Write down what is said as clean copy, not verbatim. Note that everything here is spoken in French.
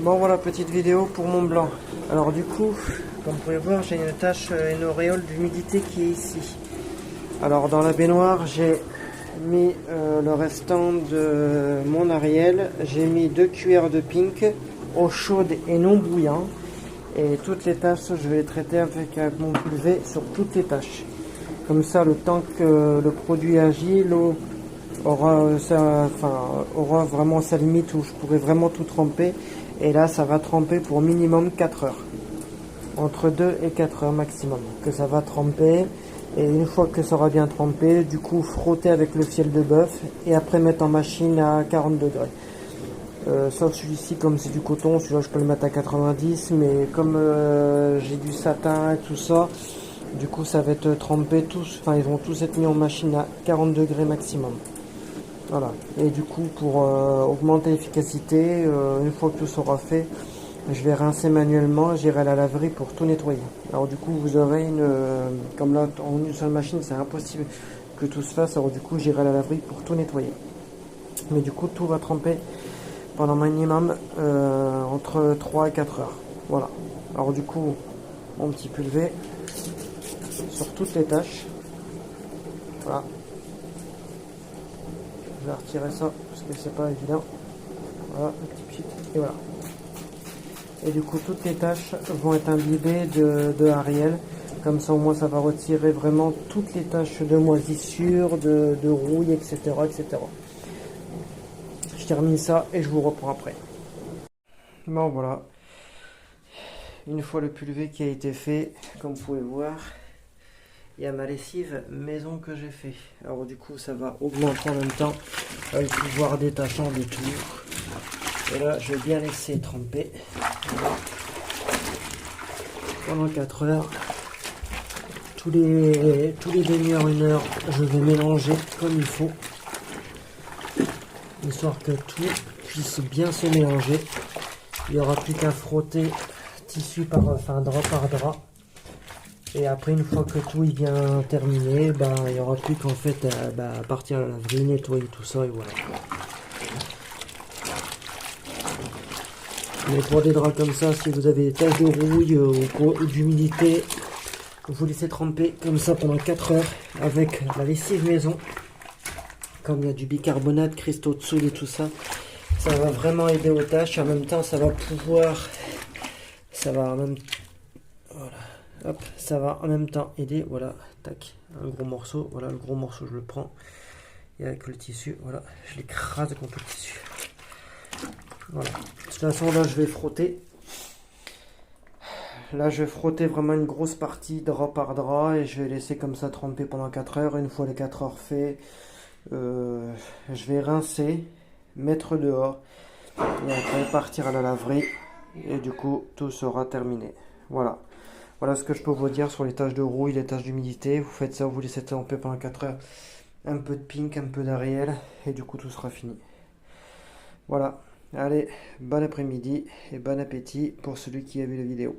Bon voilà, petite vidéo pour mon blanc. Alors du coup, comme vous pouvez voir, j'ai une tache, une auréole d'humidité qui est ici. Alors dans la baignoire, j'ai mis le restant de mon Ariel. J'ai mis 2 cuillères de pink, eau chaude et non bouillant. Et toutes les taches, je vais les traiter avec mon pulvé sur toutes les taches. Comme ça, le temps que le produit agit, l'eau aura vraiment sa limite où je pourrai vraiment tout tremper. Et là, ça va tremper pour minimum 4 heures. Entre 2 et 4 heures maximum. Que ça va tremper. Et une fois que ça aura bien trempé, du coup, frotter avec le fiel de bœuf. Et après, mettre en machine à 40 degrés. Sauf celui-ci, comme c'est du coton, celui-là, je peux le mettre à 90. Mais comme j'ai du satin et tout ça, du coup, ça va être trempé tous. Enfin, ils vont tous être mis en machine à 40 degrés maximum. Voilà, et du coup pour augmenter l'efficacité, une fois que tout sera fait, je vais rincer manuellement, j'irai à la laverie pour tout nettoyer. Alors du coup vous aurez comme là en une seule machine c'est impossible que tout se fasse, alors du coup j'irai à la laverie pour tout nettoyer. Mais du coup tout va tremper pendant minimum entre 3 et 4 heures. Voilà, alors du coup mon petit pulvé sur toutes les tâches. Voilà. Je vais retirer ça parce que c'est pas évident. Voilà, un petit pchit, et voilà. Et du coup, toutes les taches vont être imbibées de Ariel. Comme ça, au moins, ça va retirer vraiment toutes les taches de moisissure, de rouille, etc., etc. Je termine ça et je vous reprends après. Bon, voilà. Une fois le pulvé qui a été fait, comme vous pouvez voir, il y a ma lessive maison que j'ai fait. Alors du coup, ça va augmenter en même temps le pouvoir détachant du tout. Et là, je vais bien laisser tremper pendant 4 heures. Tous les demi-heures, 1 heure, je vais mélanger comme il faut. Histoire que tout puisse bien se mélanger. Il n'y aura plus qu'à frotter tissu drap par drap. Et après, une fois que tout est bien terminé, il n'y aura plus qu'en fait partir à la laverie, nettoyer tout ça et voilà. Mais pour des draps comme ça, si vous avez des taches de rouille ou d'humidité, vous laissez tremper comme ça pendant 4 heures avec la lessive maison. Comme il y a du bicarbonate, cristaux de soude et tout ça, ça va vraiment aider aux tâches. En même temps, ça va en même temps aider. Voilà, tac, un gros morceau. Voilà, le gros morceau, je le prends. Et avec le tissu, voilà, je l'écrase contre le tissu. Voilà. De toute façon, là, je vais frotter. Là, je vais frotter vraiment une grosse partie drap par drap et je vais laisser comme ça tremper pendant 4 heures. Une fois les 4 heures fait, je vais rincer, mettre dehors et après partir à la laverie. Et du coup, tout sera terminé. Voilà. Voilà ce que je peux vous dire sur les taches de rouille, les taches d'humidité. Vous faites ça, vous laissez tremper pendant 4 heures. Un peu de pink, un peu d'Ariel et du coup, tout sera fini. Voilà. Allez, bon après-midi et bon appétit pour celui qui a vu la vidéo.